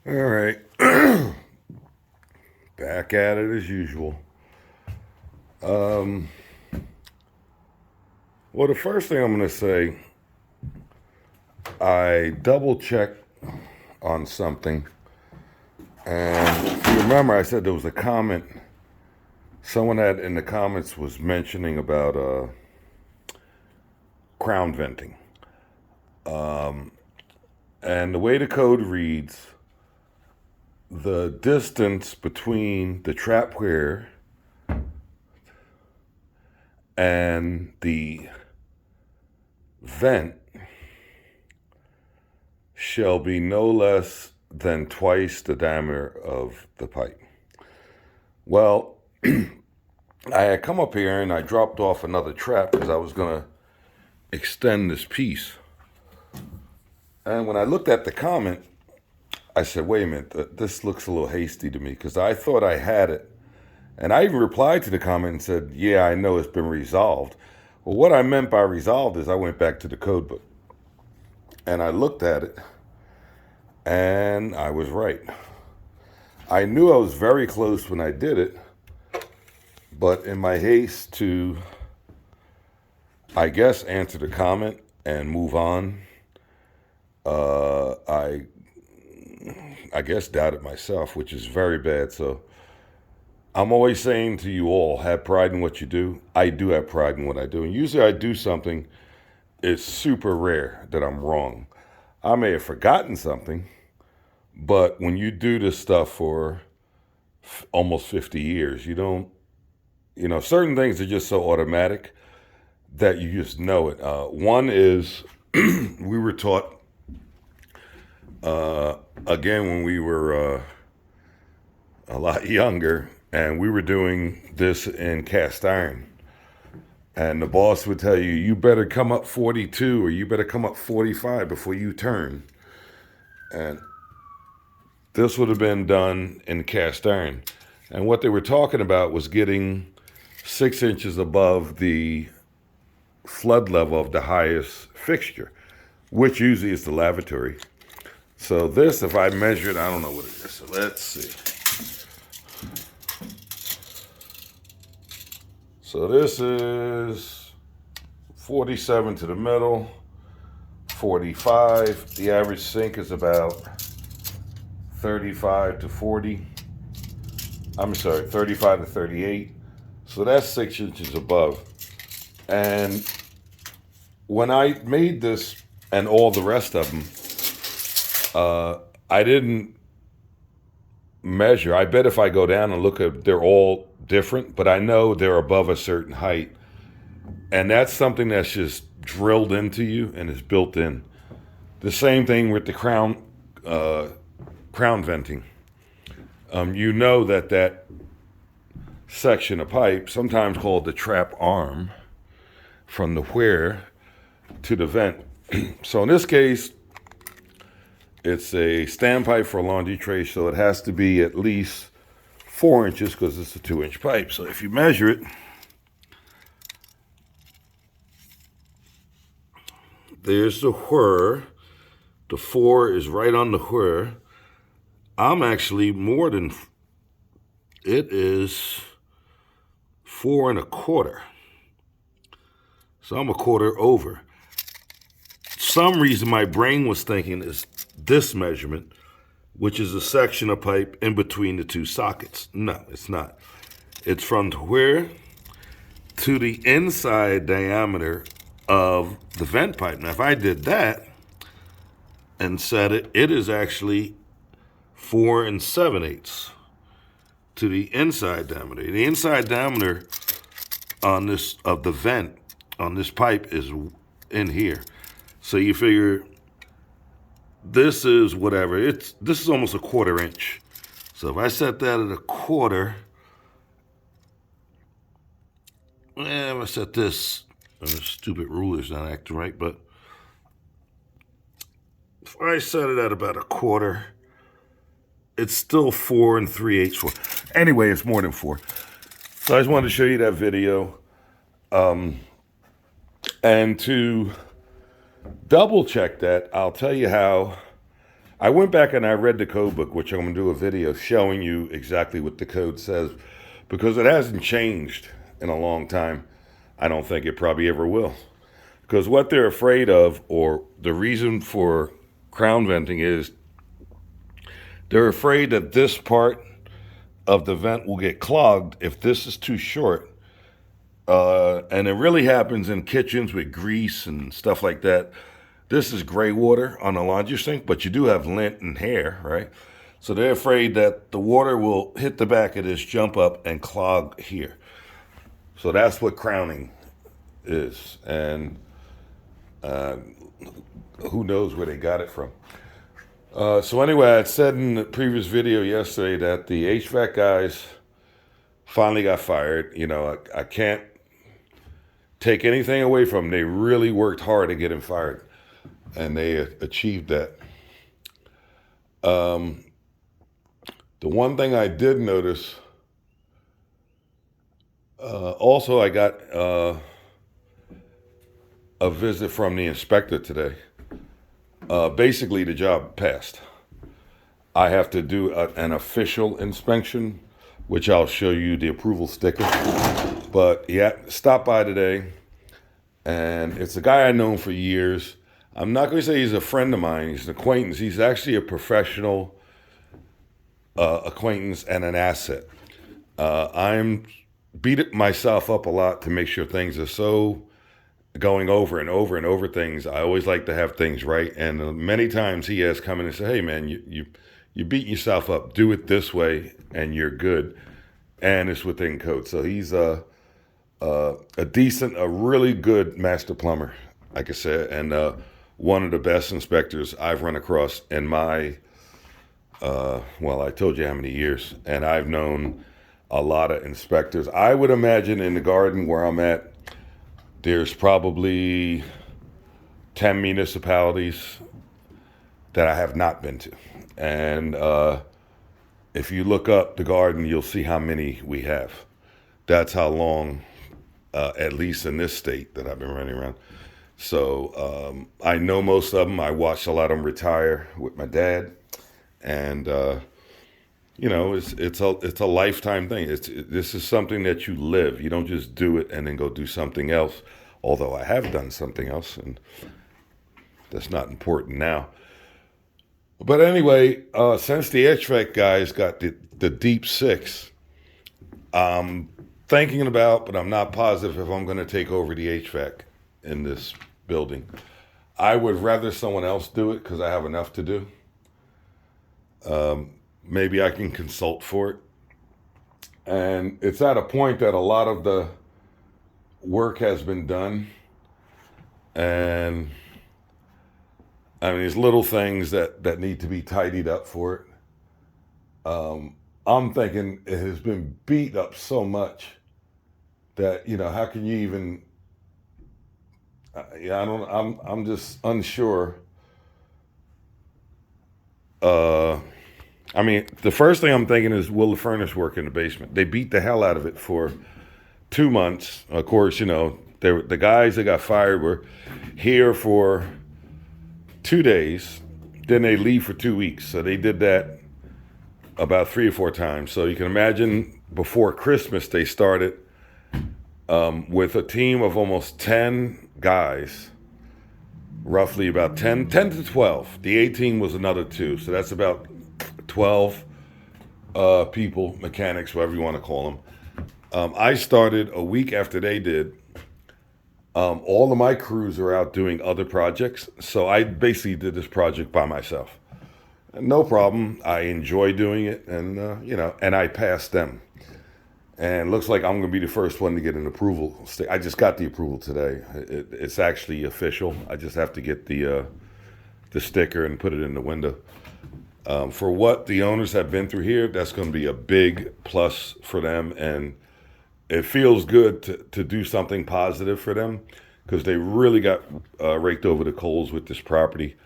All right. Back at it as usual. Um, well, the first thing I'm going to say, I double checked on something. And if you remember, I said there was a comment. Someone had in the comments was mentioning about crown venting. And the way the code reads, the distance between the trap weir and the vent shall be no less than twice the diameter of the pipe. Well, I had come up here and I dropped off another trap because I was going to extend this piece. And when I looked at the comment, I said, wait a minute, this looks a little hasty to me because I thought I had it. And I even replied to the comment and said, yeah, I know it's been resolved. Well, what I meant by resolved is I went back to the code book and I looked at it and I was right. I knew I was very close when I did it, but in my haste to, I guess, answer the comment and move on, I guess doubted myself, which is very bad. So I'm always saying to you all, have pride in what you do. I do have pride in what I do. And usually I do something, it's super rare that I'm wrong. I may have forgotten something, but when you do this stuff for almost 50 years, you don't, certain things are just so automatic that you just know it. One is we were taught, again, when we were a lot younger, and we were doing this in cast iron. And the boss would tell you, you better come up 42 or you better come up 45 before you turn. And this would have been done in cast iron. And what they were talking about was getting 6 inches above the flood level of the highest fixture, which usually is the lavatory. So this, if I measure it, I don't know what it is. So let's see. So this is 47 to the middle, 45. The average sink is about 35 to 40. I'm sorry, 35 to 38. So that's 6 inches above. And when I made this and all the rest of them, I didn't measure. I bet if I go down and look at, they're all different, but I know they're above a certain height. And that's something that's just drilled into you and is built in. The same thing with the crown venting. You know that section of pipe, sometimes called the trap arm, from the weir to the vent. So in this case, it's a standpipe for a laundry tray, so it has to be at least 4 inches because it's a 2-inch pipe. So if you measure it, there's the weir. The 4 is right on the weir. I'm actually more than, it is 4 1/4. So I'm a quarter over. Some reason my brain was thinking is this measurement, which is a section of pipe in between the two sockets. No, it's not. It's from where to the inside diameter of the vent pipe. Now, if I did that and set it, it is actually 4 7/8 to the inside diameter. The inside diameter on this of the vent on this pipe is in here. So you figure this is whatever. This is almost a 1/4 inch. So if I set that at 1/4, if I set this, and the stupid ruler's not acting right, but if I set it at about 1/4, it's still 4 3/8. 4. Anyway, it's more than 4. So I just wanted to show you that video. And to double check that, I'll tell you how I went back and I read the code book, which I'm going to do a video showing you exactly what the code says, because it hasn't changed in a long time. I don't think it probably ever will. Because what they're afraid of, or the reason for crown venting, is they're afraid that this part of the vent will get clogged if this is too short. And it really happens in kitchens with grease and stuff like that. This is gray water on a laundry sink, but you do have lint and hair, right? So they're afraid that the water will hit the back of this, jump up, and clog here. So that's what crowning is. And who knows where they got it from. So anyway, I had said in the previous video yesterday that the HVAC guys finally got fired. You know, I can't take anything away from them. They really worked hard to get him fired, and they achieved that. The one thing I did notice, also I got a visit from the inspector today. Basically, the job passed. I have to do an official inspection, which I'll show you the approval sticker. But yeah, stopped by today, and it's a guy I've known for years. I'm not going to say he's a friend of mine. He's an acquaintance. He's actually a professional acquaintance and an asset. I'm beat myself up a lot to make sure things are so going over and over and over things. I always like to have things right. And many times he has come in and said, hey, man, you beat yourself up. Do it this way, and you're good. And it's within code. So he's a decent, a really good master plumber, like I said, and one of the best inspectors I've run across in my, well, I told you how many years. And I've known a lot of inspectors. I would imagine in the garden where I'm at, there's probably 10 municipalities that I have not been to. And if you look up the garden, you'll see how many we have. That's how long, at least in this state, that I've been running around. So I know most of them. I watched a lot of them retire with my dad. And, you know, it's a lifetime thing. This is something that you live. You don't just do it and then go do something else. Although I have done something else, and that's not important now. But anyway, since the HVAC guys got the deep six, I'm thinking about, but I'm not positive if I'm going to take over the HVAC in this building. I would rather someone else do it because I have enough to do. Maybe I can consult for it. And it's at a point that a lot of the work has been done. And I mean, there's little things that need to be tidied up for it. I'm thinking it has been beat up so much that, you know, how can you even, I'm just unsure. I mean, the first thing I'm thinking is, will the furnace work in the basement? They beat the hell out of it for 2 months. Of course, you know, the guys that got fired were here for 2 days. Then they leave for 2 weeks. So they did that about 3 or 4 times. So you can imagine before Christmas, they started with a team of almost 10 guys, roughly about 10 to 12. The A team was another 2. So that's about 12 people, mechanics, whatever you want to call them. I started a week after they did. All of my crews are out doing other projects. So I basically did this project by myself. No problem. I enjoy doing it. And, you know, and I passed them. And looks like I'm going to be the first one to get an approval. I just got the approval today. It's actually official. I just have to get the sticker and put it in the window. For what the owners have been through here, that's going to be a big plus for them. And it feels good to do something positive for them because they really got raked over the coals with this property.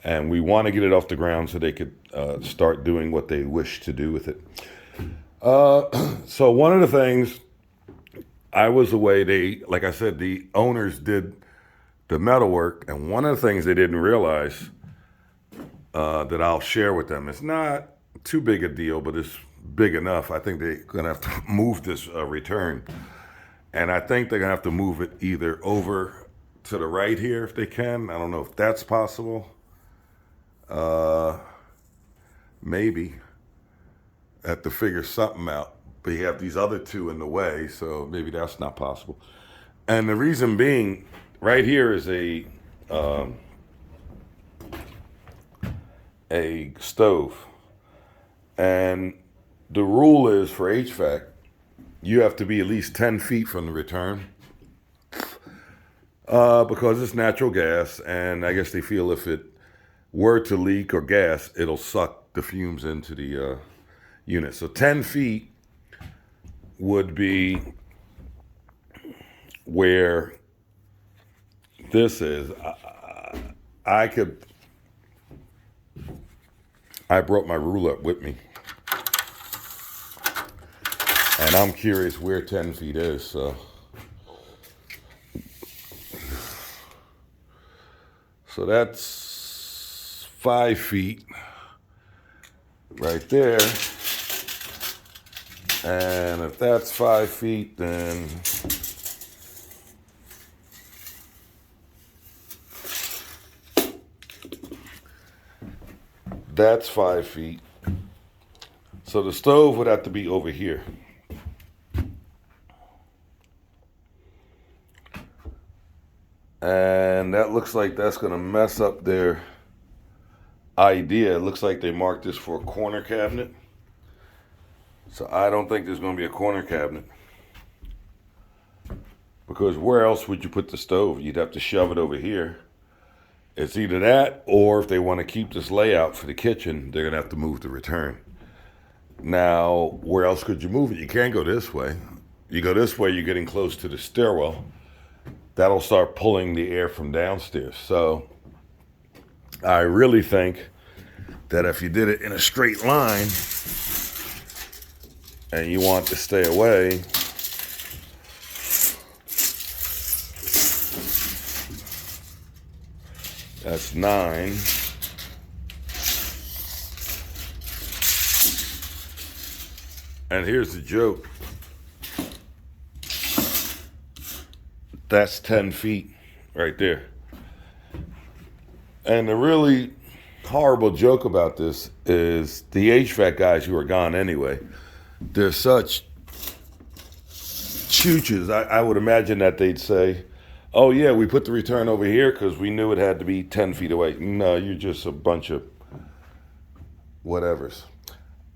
And we want to get it off the ground so they could start doing what they wish to do with it. So one of the things, I was away, like I said, the owners did the metal work. And one of the things they didn't realize, that I'll share with them. It's not too big a deal, but it's big enough. I think they're going to have to move this return. And I think they're going to have to move it either over to the right here if they can. I don't know if that's possible. Maybe. Have to figure something out. But you have these other two in the way, so maybe that's not possible. And the reason being, right here is a stove. And the rule is for HVAC, you have to be at least 10 feet from the return because it's natural gas, and I guess they feel if it were to leak or gas, it'll suck the fumes into the unit. So 10 feet would be where this is. I brought my ruler up with me, and I'm curious where 10 feet is, so that's 5 feet right there. And if that's 5 feet, then that's 5 feet. So the stove would have to be over here. And that looks like that's going to mess up their idea. It looks like they marked this for a corner cabinet. So I don't think there's going to be a corner cabinet. Because where else would you put the stove? You'd have to shove it over here. It's either that, or if they want to keep this layout for the kitchen, they're going to have to move the return. Now, where else could you move it? You can't go this way. You go this way, you're getting close to the stairwell. That'll start pulling the air from downstairs. So I really think that if you did it in a straight line and you want to stay away, that's 9. And here's the joke. That's 10 feet right there. And the really horrible joke about this is the HVAC guys who are gone anyway, they're such chooches. I would imagine that they'd say, oh yeah, we put the return over here because we knew it had to be 10 feet away. No, you're just a bunch of whatevers.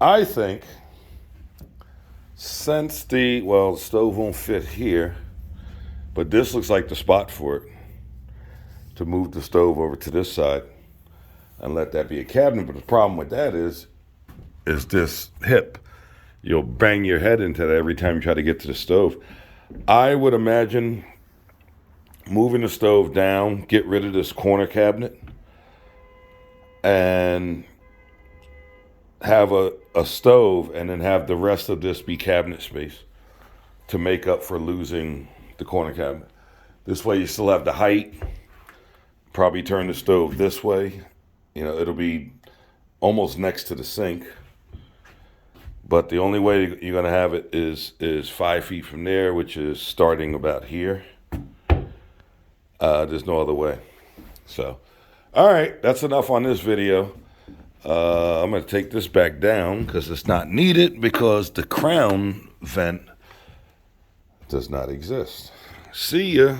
I think since the stove won't fit here, but this looks like the spot for it, to move the stove over to this side and let that be a cabinet. But the problem with that is this hip. You'll bang your head into that every time you try to get to the stove. I would imagine moving the stove down, get rid of this corner cabinet, and have a stove, and then have the rest of this be cabinet space to make up for losing the corner cabinet. This way you still have the height. Probably turn the stove this way. You know, it'll be almost next to the sink. But the only way you're going to have it is 5 feet from there, which is starting about here. There's no other way. So, all right, that's enough on this video. I'm going to take this back down because it's not needed, because the crown vent does not exist. See ya.